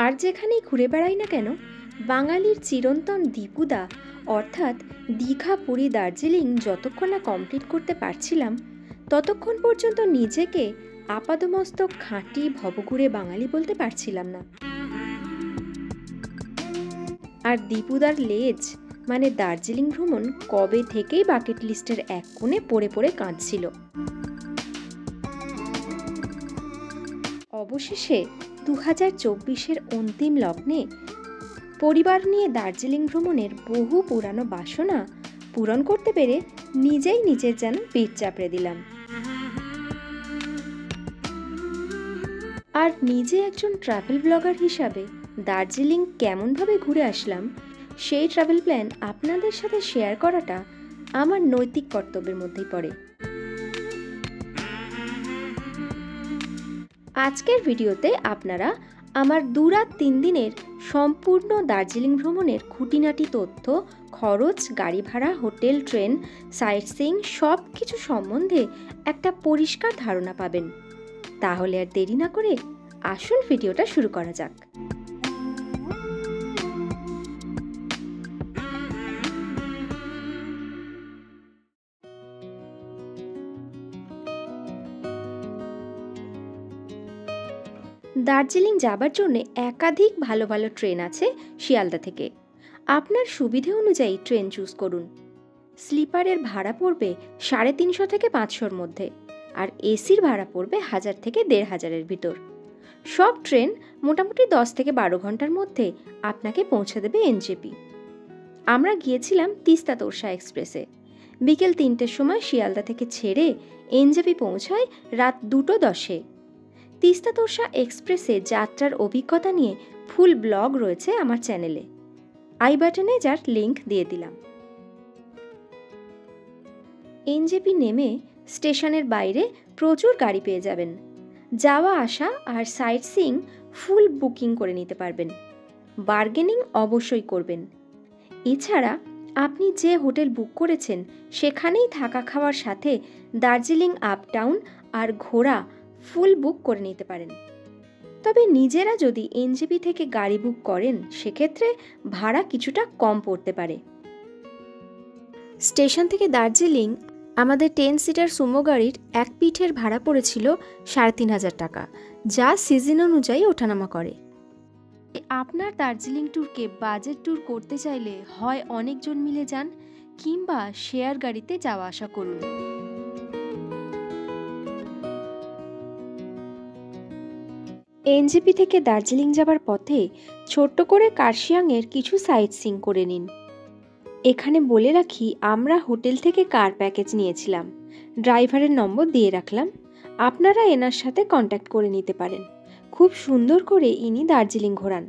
আর যেখানেই ঘুরে বেড়াই না কেন, বাঙালির চিরন্তন দীপুদা অর্থাৎ দীঘা, পুরী, দার্জিলিং যতক্ষণ না কমপ্লিট করতে পারছিলাম, ততক্ষণ পর্যন্ত নিজেকে আপাদমস্তক খাঁটি ভবঘুরে বাঙালি বলতে পারছিলাম না। আর দীপুদার লেজ মানে দার্জিলিং ভ্রমণ কবে থেকেই বাকেট লিস্টের এক কোণে পড়ে পড়ে কাঁদছিল। অবশেষে 2024-এর অন্তিম লগ্নে পরিবার নিয়ে দার্জিলিং ভ্রমণের বহু পুরানো বাসনা পূরণ করতে পেরে নিজেই নিজের যেন পেট চাপড়ে দিলাম। আর নিজে একজন ট্রাভেল ব্লগার হিসাবে দার্জিলিং কেমনভাবে ঘুরে আসলাম, সেই ট্রাভেল প্ল্যান আপনাদের সাথে শেয়ার করাটা আমার নৈতিক কর্তব্যের মধ্যেই পড়ে। আজকের ভিডিওতে আপনারা আমার 2 রাত 3 দিনের সম্পূর্ণ দার্জিলিং ভ্রমণের খুঁটিনাটি তথ্য, খরচ, গাড়ি ভাড়া, হোটেল, ট্রেন, সাইট সিইং সব কিছু সম্বন্ধে একটা পরিষ্কার ধারণা পাবেন। তাহলে আর দেরি না করে আসুন ভিডিওটা শুরু করা যাক। দার্জিলিং যাবার জন্য একাধিক ভালো ভালো ট্রেন আছে শিয়ালদা থেকে। আপনার সুবিধে অনুযায়ী ট্রেন চুজ করুন। স্লিপারের ভাড়া পড়বে 350 থেকে 500-র মধ্যে, আর এসির ভাড়া পড়বে 1000 থেকে 1500-এর ভিতর। সব ট্রেন মোটামুটি 10 থেকে 12 ঘন্টার মধ্যে আপনাকে পৌঁছে দেবে এনজেপি। আমরা গিয়েছিলাম তিস্তা তোরসা এক্সপ্রেসে। বিকেল 3টের সময় শিয়ালদা থেকে ছেড়ে এনজেপি পৌঁছায় রাত 2:10-এ। তিস্তা তোরসা এক্সপ্রেসে যাত্রার অভিজ্ঞতা নিয়ে ফুল ব্লগ রয়েছে আমার চ্যানেলে, আই বাটনে যার লিংক দিয়ে দিলাম। এনজেপি নেমে স্টেশনের বাইরে প্রচুর গাড়ি পেয়ে যাবেন। যাওয়া আসা আর সাইট সিইং ফুল বুকিং করে নিতে পারবেন। বার্গেনিং অবশ্যই করবেন। এছাড়া আপনি যে হোটেল বুক করেছেন সেখানেই থাকা খাওয়ার সাথে দার্জিলিং আপ ডাউন আর ঘোরা ফুল বুক করে নিতে পারেন। তবে নিজেরা যদি এনজেপি থেকে গাড়ি বুক করেন সেক্ষেত্রে ভাড়া কিছুটা কম পড়তে পারে। স্টেশন থেকে দার্জিলিং আমাদের 10 সিটার সুমো গাড়ির এক পিঠের ভাড়া পড়েছিল 3500 টাকা, যা সিজন অনুযায়ী ওঠানামা করে। আপনার দার্জিলিং ট্যুরকে বাজেট ট্যুর করতে চাইলে হয় অনেকজন মিলে যান কিংবা শেয়ার গাড়িতে যাওয়া আসা করুন। এনজেপি থেকে দার্জিলিং যাবার পথে ছোট্ট করে কার্শিয়াংয়ের কিছু সাইট সিইং করে নিন। এখানে বলে রাখি, আমরা হোটেল থেকে কার প্যাকেজ নিয়েছিলাম, ড্রাইভারের নম্বর দিয়ে রাখলাম, আপনারা এনার সাথে কন্ট্যাক্ট করে নিতে পারেন। খুব সুন্দর করে ইনি দার্জিলিং ঘোরান।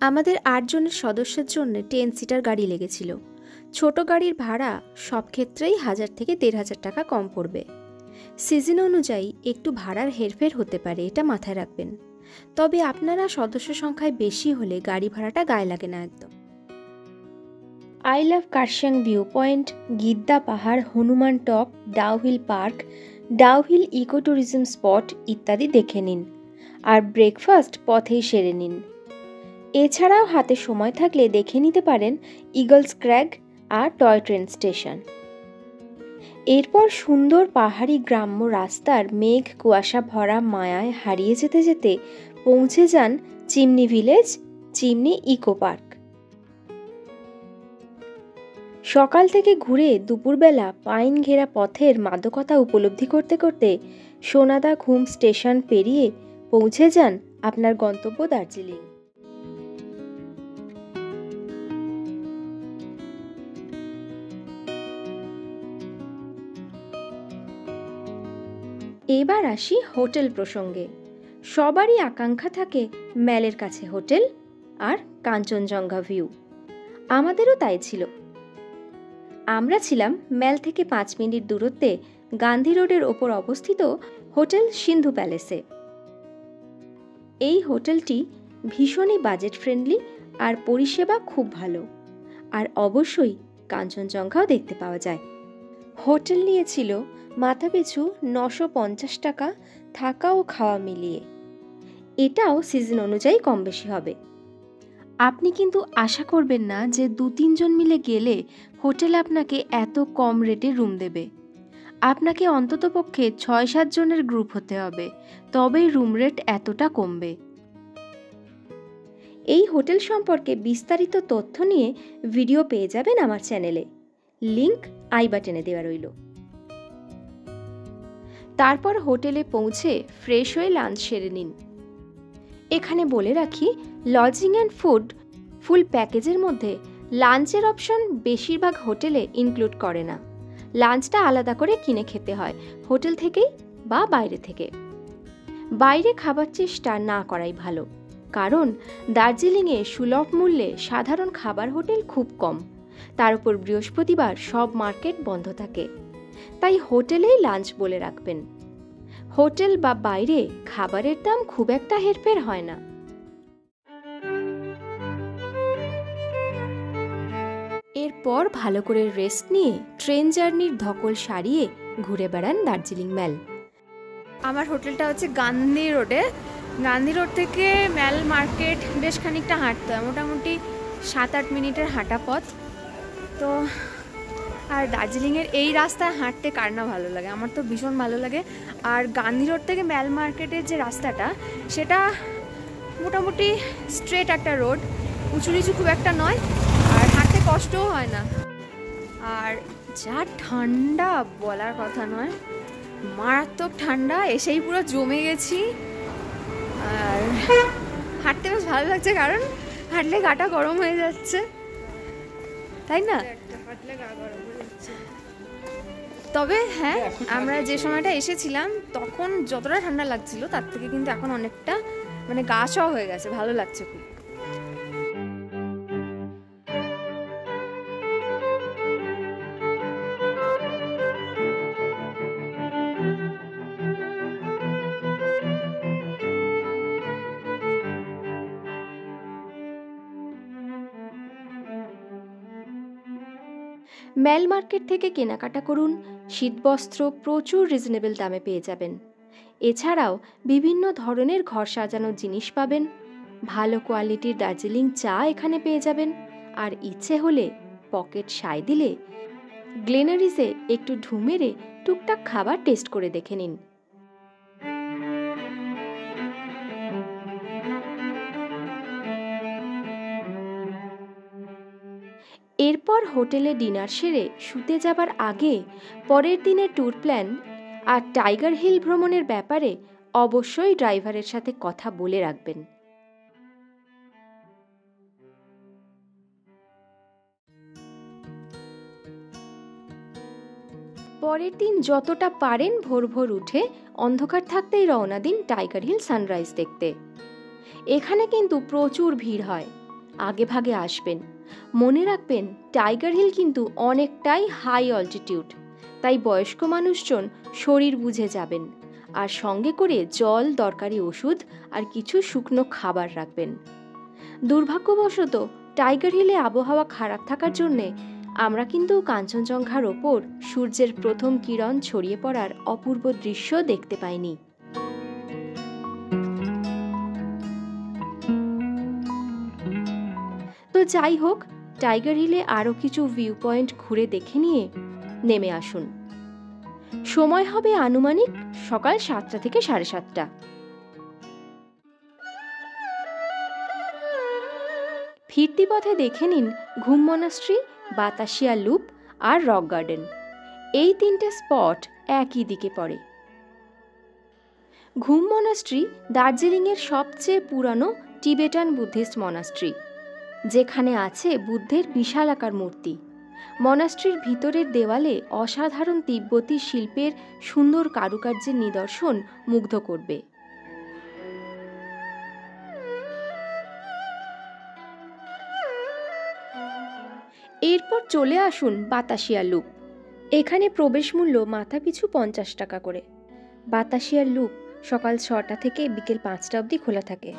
আমাদের 8 জনের সদস্যের জন্য 10 সিটার গাড়ি লেগেছিল। ছোট গাড়ির ভাড়া সব ক্ষেত্রেই 1000 থেকে 1500 টাকা কম পড়বে। সিজন অনুযায়ী একটু ভাড়ার হেরফের হতে পারে, এটা মাথায় রাখবেন। তবে আপনারা সদস্য সংখ্যায় বেশি হলে গাড়ি ভাড়াটা গায়ে লাগে না একদম। I love Kurseong view point, Giddapahar, Hanuman top, Dow Hill park, Dow Hill eco tourism spot ইত্যাদি দেখে নিন, আর ব্রেকফাস্ট পথেই সেরে নিন। এছাড়াও হাতে সময় থাকলে দেখে নিতে পারেন ইগলস ক্র্যাগ আর টয় ট্রেন স্টেশন। এরপর সুন্দর পাহাড়ি গ্রাম্য রাস্তার মেঘ কুয়াশা ভরা মায়ায় হারিয়ে যেতে যেতে পৌঁছে যান chimney village, chimney eco park. সকাল থেকে ঘুরে দুপুরবেলা পাইন ঘেরা পথের মাদকতা উপলব্ধি করতে করতে সোনাদা ঘুম স্টেশন পেরিয়ে পৌঁছে যান আপনার গন্তব্য দার্জিলিং। এবার আসি হোটেল প্রসঙ্গে। সবারই আকাঙ্ক্ষা থাকে ম্যালের কাছে হোটেল আর কাঞ্চনজঙ্ঘা ভিউ। আমাদেরও তাই ছিল। আমরা ছিলাম ম্যাল থেকে 5 মিনিট দূরত্বে গান্ধী রোডের ওপর অবস্থিত হোটেল সিন্ধু প্যালেসে। এই হোটেলটি ভীষণই বাজেট ফ্রেন্ডলি আর পরিষেবা খুব ভালো, আর অবশ্যই কাঞ্চনজঙ্ঘাও দেখতে পাওয়া যায়। হোটেল নিয়েছিল মাথাপিছু 950 টাকা থাকা ও খাওয়া মিলিয়ে। এটাও সিজন অনুযায়ী কম বেশি হবে। আপনি কিন্তু আশা করবেন না যে 2-3 জন মিলে গেলে হোটেল আপনাকে এত কম রেটে রুম দেবে। আপনাকে অন্ততপক্ষে 6-7 জনের গ্রুপ হতে হবে, তবেই রুম রেট এতটা কমবে। এই হোটেল সম্পর্কে বিস্তারিত তথ্য নিয়ে ভিডিও পেয়ে যাবেন আমার চ্যানেলে, লিংক আই বাটনে দেওয়া রইল। তারপর হোটেলে পৌঁছে ফ্রেশ হয়ে লাঞ্চ সেরে নিন। এখানে বলে রাখি, লজিং অ্যান্ড ফুল প্যাকেজের মধ্যে লাঞ্চের অপশন বেশিরভাগ হোটেলে ইনক্লুড করে না। লাঞ্চটা আলাদা করে কিনে খেতে হয়, হোটেল থেকেই বা বাইরে থেকে। বাইরে খাবার চেষ্টা না করাই ভালো, কারণ দার্জিলিংয়ে সুলভ মূল্যে সাধারণ খাবার হোটেল খুব কম। তার উপর বৃহস্পতিবার সব মার্কেট বন্ধ থাকে, তাই হোটেলেই লাঞ্চ বলে রাখবেন। হোটেল বা বাইরে খাবারের দাম খুব একটা হেরফের হয় না। এরপর ভালো করে রেস্ট নিয়ে ট্রেন জার্নির ধকল সারিয়ে ঘুরে বেড়ান দার্জিলিং ম্যাল। আমার হোটেলটা হচ্ছে গান্ধী রোডে। গান্ধী রোড থেকে ম্যাল মার্কেট বেশ খানিকটা হাঁটতে হয়, মোটামুটি 7-8 মিনিটের হাঁটা পথ। তো আর দার্জিলিংয়ের এই রাস্তায় হাঁটতে কার না ভালো লাগে, আমার তো ভীষণ ভালো লাগে। আর গান্ধী রোড থেকে ম্যাল মার্কেটের যে রাস্তাটা, সেটা মোটামুটি স্ট্রেট একটা রোড, উঁচু নিচু খুব একটা নয়, আর হাঁটতে কষ্টও হয় না। আর যা ঠান্ডা বলার কথা নয়, মারাত্মক ঠান্ডা, এসেই পুরো জমে গেছি। আর হাঁটতে বেশ ভালো লাগছে, কারণ হাঁটলে গাটা গরম হয়ে যাচ্ছে, তাই না? তবে হ্যাঁ, আমরা যে সময়টা এসেছিলাম তখন যতটা ঠান্ডা লাগছিল তার থেকে কিন্তু এখন অনেকটা মানে গা সওয়া হয়ে গেছে, ভালো লাগছে খুব। ম্যাল মার্কেট থেকে কেনাকাটা করুন, শীতবস্ত্র প্রচুর রিজনেবল দামে পেয়ে যাবেন। এছাড়াও বিভিন্ন ধরনের ঘর সাজানোর জিনিস পাবেন, ভালো কোয়ালিটির দার্জিলিং চা এখানে পেয়ে যাবেন। আর ইচ্ছে হলে পকেট সায় দিলে গ্লেনারিসে একটু ঢু মেরে টুকটাক খাবার টেস্ট করে দেখে নিন। এরপর হোটেলে ডিনার সেরে শুতে যাবার আগে পরের দিনের ট্যুর প্ল্যান আর টাইগার হিল ভ্রমণের ব্যাপারে অবশ্যই ড্রাইভারের সাথে কথা বলে রাখবেন। পরের দিন যতটা পারেন ভোর ভোর উঠে অন্ধকার থাকতেই রওনা দিন টাইগার হিল সানরাইজ দেখতে। এখানে কিন্তু প্রচুর ভিড় হয়, আগে ভাগে আসবেন। মনে রাখবেন, টাইগার হিল কিন্তু অনেকটাই হাই অল্টিটিউড, তাই বয়স্ক মানুষজন শরীর বুঝে যাবেন। আর সঙ্গে করে জল, দরকারি ওষুধ আর কিছু শুকনো খাবার রাখবেন। দুর্ভাগ্যবশত টাইগার হিলে আবহাওয়া খারাপ থাকার জন্যে আমরা কিন্তু কাঞ্চনজঙ্ঘার ওপর সূর্যের প্রথম কিরণ ছড়িয়ে পড়ার অপূর্ব দৃশ্য দেখতে পাইনি। তো যাই হোক, টাইগার হিলে আরও কিছু ভিউ পয়েন্ট ঘুরে দেখে নিয়ে নেমে আসুন। সময় হবে আনুমানিক সকাল 7টা থেকে 7:30। ফিরতি পথে দেখে নিন ঘুম মনাস্ট্রি, বাতাসিয়া লুপ আর রক গার্ডেন। এই 3টে স্পট একই দিকে পড়ে। ঘুম মনাস্ট্রি দার্জিলিংয়ের সবচেয়ে পুরানো টিবেটান বুদ্ধিস্ট মনাস্ট্রি, যেখানে আছে বুদ্ধের বিশালাকার মূর্তি। মনাস্ট্রির ভিতরের দেওয়ালে অসাধারণ তিব্বতী শিল্পের সুন্দর কারুকার্যের নিদর্শন মুগ্ধ করবে। এরপর চলে আসুন বাতাসিয়া লুপ। এখানে প্রবেশ মূল্য মাথাপিছু 50 টাকা করে। বাতাসিয়া লুপ সকাল 6টা থেকে বিকেল 5টা অবধি খোলা থাকে।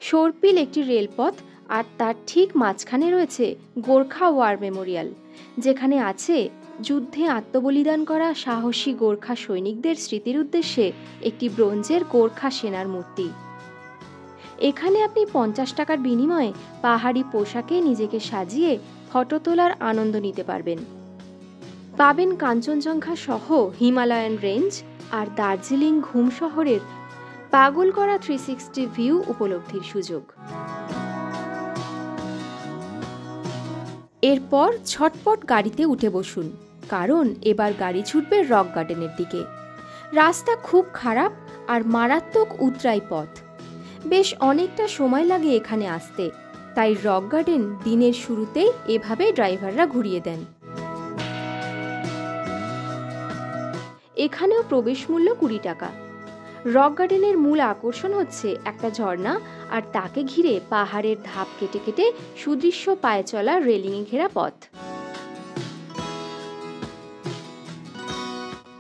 সর্পিল একটি রেলপথ, আর তার ঠিক মাঝখানে রয়েছে গোর্খা ওয়ার মেমোরিয়াল, যেখানে আছে যুদ্ধে আত্মবলিদান করা সাহসী গোর্খা সৈনিকদের স্মৃতির উদ্দেশ্যে একটি ব্রোঞ্জের গোর্খা সেনার মূর্তি। এখানে আপনি 50 টাকার বিনিময়ে পাহাড়ি পোশাকে নিজেকে সাজিয়ে ফটো তোলার আনন্দ নিতে পারবেন। পাবেন কাঞ্চনজঙ্ঘা সহ হিমালয়ান রেঞ্জ আর দার্জিলিং ঘুম শহরের পাগল করা 360 ভিউ উপলব্ধির সুযোগ। এরপর ঝটপট গাড়িতে উঠে বসুন, কারণ এবার গাড়ি ছুটবে রক গার্ডেনের দিকে। রাস্তা খুব খারাপ আর মারাত্মক উতরাই পথ, বেশ অনেকটা সময় লাগে এখানে আসতে, তাই রক গার্ডেন দিনের শুরুতেই এভাবে ড্রাইভাররা ঘুরিয়ে দেন। এখানেও প্রবেশ মূল্য 20 টাকা। রক গার্ডেনের মূল আকর্ষণ হচ্ছে একটা ঝর্ণা আর তাকে ঘিরে পাহাড়ের ধাপ কেটে কেটে সুদৃশ্য পায়ে চলা রেলিংয়ে ঘেরা পথ।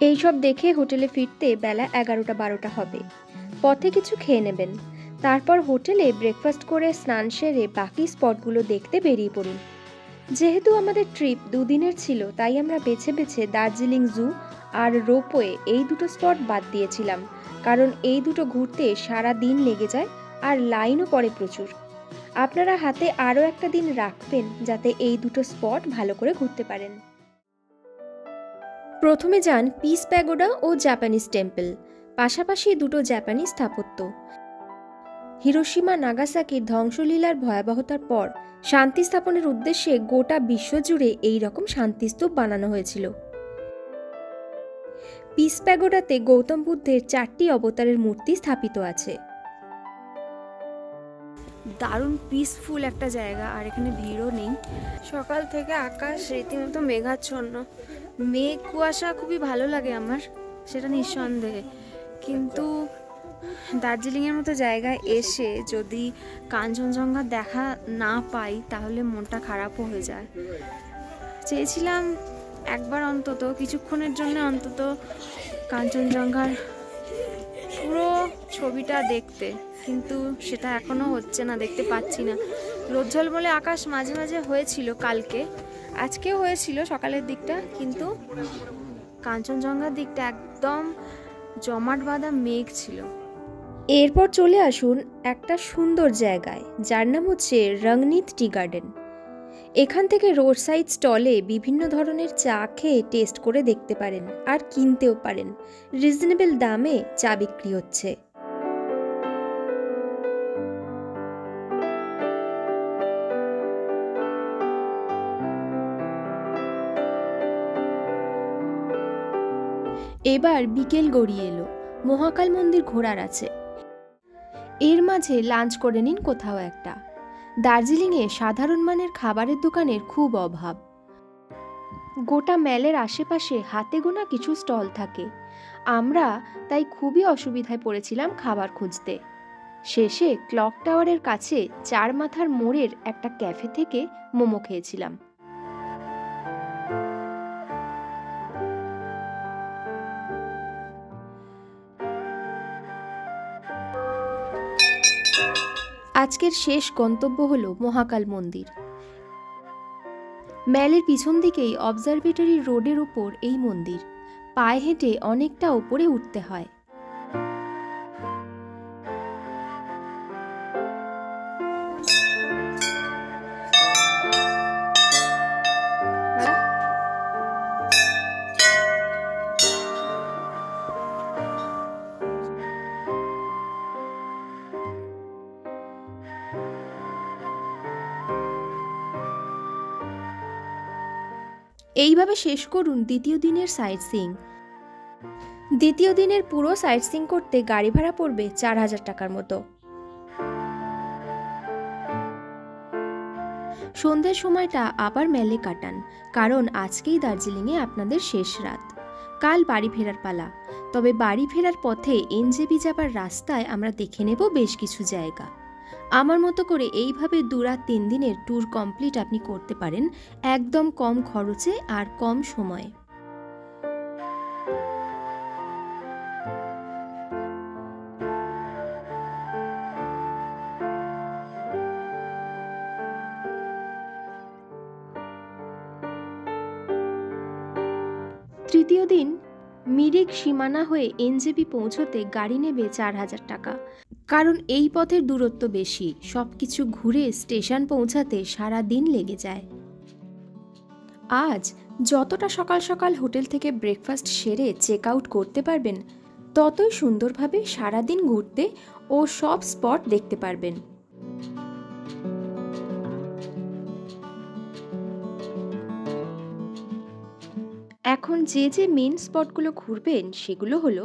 এইসব দেখে হোটেলে ফিরতে বেলা 11-12 হবে। পথে কিছু খেয়ে নেবেন, তারপর হোটেলে ব্রেকফাস্ট করে স্নান সেরে বাকি স্পটগুলো দেখতে বেরিয়ে পড়ুন। যেহেতু আমাদের ট্রিপ 2 দিনের ছিল, তাই আমরা বেছে বেছে দার্জিলিং জু আর রোপওয়ে এই দুটো স্পট বাদ দিয়েছিলাম, কারণ এই দুটো ঘুরতে সারা দিন লেগে যায় আর লাইনও পড়ে প্রচুর। আপনারা হাতে আরও একটা দিন রাখবেন যাতে এই দুটো স্পট ভালো করে ঘুরতে পারেন। প্রথমে যান পিস প্যাগোডা ও জাপানিজ টেম্পল, পাশাপাশি দুটো জাপানিজ স্থাপত্য। হিরোশিমা নাগাসাকির ধ্বংসলীলার ভয়াবহতার পর শান্তি স্থাপনের উদ্দেশ্যে গোটা বিশ্বজুড়ে এই রকম শান্তিস্তূপ বানানো হয়েছিল। পিস প্যাগোডাতে গৌতম বুদ্ধের 4টি অবতারের মূর্তি স্থাপিত আছে। দারুণ পিসফুল একটা জায়গা, আর এখানে ভিড়ও নেই। সকাল থেকে আকাশ রীতিমতো মেঘাচ্ছন্ন, মেঘ কুয়াশা খুবই ভালো লাগে আমার, সেটা নিঃসন্দেহে। কিন্তু দার্জিলিংয়ের মতো জায়গায় এসে যদি কাঞ্চনজঙ্ঘা দেখা না পাই তাহলে মনটা খারাপও হয়ে যায়। চেয়েছিলাম একবার অন্তত কিছুক্ষণের জন্য অন্তত কাঞ্চনজঙ্ঘার পুরো ছবিটা দেখতে, কিন্তু সেটা এখনো হচ্ছে না, দেখতে পাচ্ছি না। রোদ বলে আকাশ মাঝে মাঝে হয়েছিল কালকে, আজকেও হয়েছিল সকালের দিকটা, কিন্তু কাঞ্চনজঙ্ঘার দিকটা একদম জমাট বাঁধা মেঘ ছিল। এরপর চলে আসুন একটা সুন্দর জায়গায়, যার নাম হচ্ছে রংনিত টি গার্ডেন। এখান থেকে রোড সাইড স্টলে বিভিন্ন ধরনের চা খেয়ে টেস্ট করে দেখতে পারেন আর কিনতেও পারেন। রিজনেবল দামে চা বিক্রি হচ্ছে। এবার বিকেল গড়িয়ে এলো, মহাকাল মন্দির ঘোরার আছে। এর মাঝে লাঞ্চ করে নিন কোথাও একটা। দার্জিলিংয়ে সাধারণ মানের খাবারের দোকানের খুব অভাব। গোটা ম্যালের আশেপাশে হাতে গোনা কিছু স্টল থাকে। আমরা তাই খুবই অসুবিধায় পড়েছিলাম খাবার খুঁজতে। শেষে ক্লক টাওয়ারের কাছে 4 মাথার মোড়ের একটা ক্যাফে থেকে মোমো খেয়েছিলাম। আজকের শেষ গন্তব্য হলো মহাকাল মন্দির। ম্যালের পিছন দিকেই অবজারভেটরি রোডের ওপর এই মন্দির। পায়ে হেঁটে অনেকটা ওপরে উঠতে হয়। এইভাবে শেষ করুন দ্বিতীয় দিনের সাইট সিইং। দ্বিতীয় দিনের পুরো সাইট সিইং করতে গাড়ি ভাড়া পড়বে 4000 টাকার মতো। সন্ধ্যের সময়টা আবার মেলে কাটান, কারণ আজকেই দার্জিলিংয়ে আপনাদের শেষ রাত। কাল বাড়ি ফেরার পালা। তবে বাড়ি ফেরার পথে এনজেপি যাবার রাস্তায় আমরা দেখে নেব বেশ কিছু জায়গা। আমার মতো করে এইভাবে 2 রাত 3 দিনের ট্যুর কমপ্লিট আপনি করতে পারেন একদম কম খরচে আর কম সময়ে। তৃতীয় দিন মিরিক সীমানা হয়ে এনজেপি পৌঁছতে গাড়ি নেবে 4000 টাকা, কারণ এই পথের দূরত্ব বেশি। সব কিছু ঘুরে স্টেশন পৌঁছাতে সারা দিন লেগে যায়। আজ যতটা সকাল সকাল হোটেল থেকে ব্রেকফাস্ট সেরে চেক আউট করতে পারবেন, ততই সুন্দরভাবে সারাদিন ঘুরতে ও সব স্পট দেখতে পারবেন। এখন যে মেন স্পটগুলো ঘুরবেন সেগুলো হলো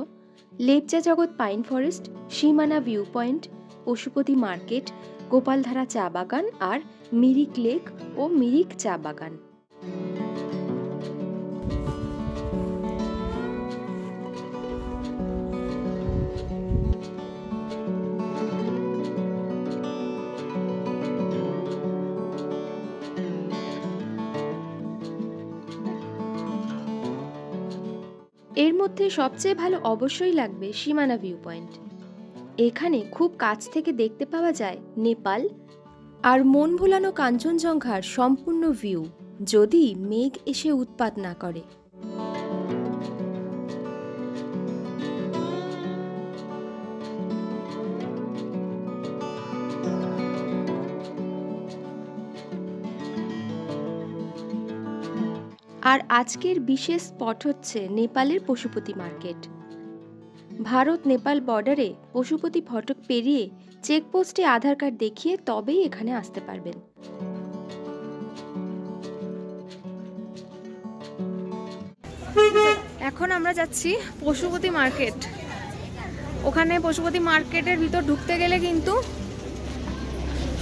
লেপচা জগৎ পাইন ফরেস্ট, সীমানা view point, Pashupati market, Gopaldhara চা বাগান আর মিরিক লেক ও মিরিক চা বাগান। এর মধ্যে সবচেয়ে ভালো অবশ্যই লাগবে সীমানা ভিউ পয়েন্ট। এখানে খুব কাছ থেকে দেখতে পাওয়া যায় নেপাল আর মন ভোলানো কাঞ্চনজঙ্ঘার সম্পূর্ণ ভিউ, যদি মেঘ এসে উৎপাত না করে। আর আজকের বিশেষ স্পট হচ্ছে নেপালের পশুপতি মার্কেট। ভারত নেপাল বর্ডারে পশুপতি ফটক পেরিয়ে চেকপোস্টে আধার কার্ড দেখিয়ে তবেই এখানে আসতে পারবেন। এখন আমরা যাচ্ছি পশুপতি মার্কেট। ওখানে পশুপতি মার্কেটের ভিতর ঢুকতে গেলে কিন্তু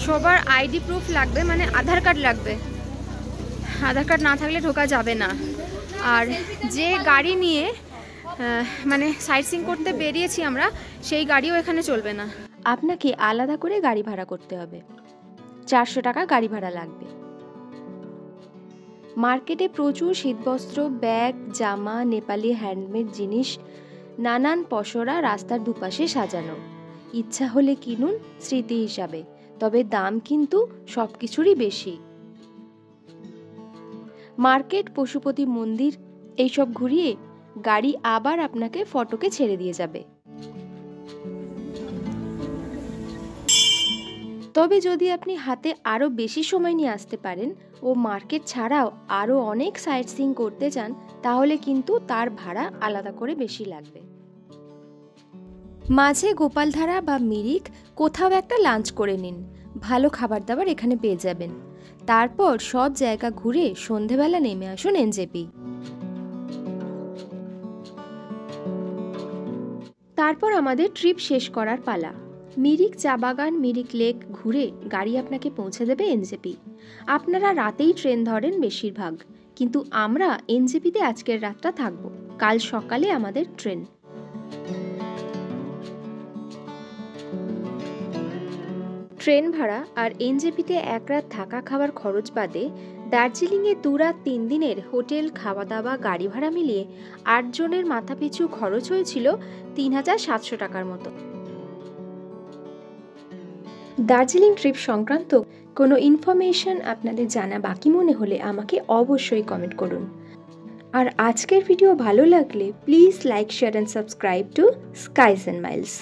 সবার আইডি প্রুফ লাগবে, মানে আধার কার্ড লাগবে। আধার কার্ড না থাকলে ঢোকা যাবে না। আর যে গাড়ি নিয়ে মানে সাইট সিইং করতে বেরিয়েছি আমরা, সেই গাড়িও এখানে চলবে না। আপনাকে আলাদা করে গাড়ি ভাড়া করতে হবে, 400 টাকা গাড়ি ভাড়া লাগবে। মার্কেটে প্রচুর শীতবস্ত্র, ব্যাগ, জামা, নেপালি হ্যান্ডমেড জিনিস, নানান পসরা রাস্তার দুপাশে সাজানো। ইচ্ছা হলে কিনুন স্মৃতি হিসাবে, তবে দাম কিন্তু সবকিছুরই বেশি। মার্কেট, পশুপতি মন্দির এইসব ঘুরিয়ে গাড়ি আবার আপনাকে ফটকে ছেড়ে দিয়ে যাবে। তবে যদি আপনি হাতে আরও বেশি সময় নিয়ে আসতে পারেন ও মার্কেট ছাড়াও আরও অনেক সাইট সিইং করতে চান, তাহলে কিন্তু তার ভাড়া আলাদা করে বেশি লাগবে। মাঝে গোপালধারা বা মিরিক কোথাও একটা লাঞ্চ করে নিন, ভালো খাবার দাবার এখানে পেয়ে যাবেন। তারপর সব জায়গা ঘুরে সন্ধেবেলা নেমে আসুন এনজেপি। তারপর আমাদের ট্রিপ শেষ করার পালা। মিরিক চা বাগান, মিরিক লেক ঘুরে গাড়ি আপনাকে পৌঁছে দেবে এনজেপি। আপনারা রাতেই ট্রেন ধরেন বেশিরভাগ, কিন্তু আমরা এনজেপিতে আজকের রাতটা থাকব, কাল সকালে আমাদের ট্রেন। ট্রেন ভাড়া আর এনজেপিতে এক রাত থাকা খাওয়ার খরচ বাদে দার্জিলিংয়ে 2 রাত 3 দিনের হোটেল, খাওয়া দাওয়া, গাড়ি ভাড়া মিলিয়ে 8 জনের মাথাপিছু খরচ হয়েছিল 3700 টাকার মতো। দার্জিলিং ট্রিপ সংক্রান্ত কোনো ইনফরমেশন আপনাদের জানা বাকি মনে হলে আমাকে অবশ্যই কমেন্ট করুন। আর আজকের ভিডিও ভালো লাগলে please like, share and subscribe to skies and Miles.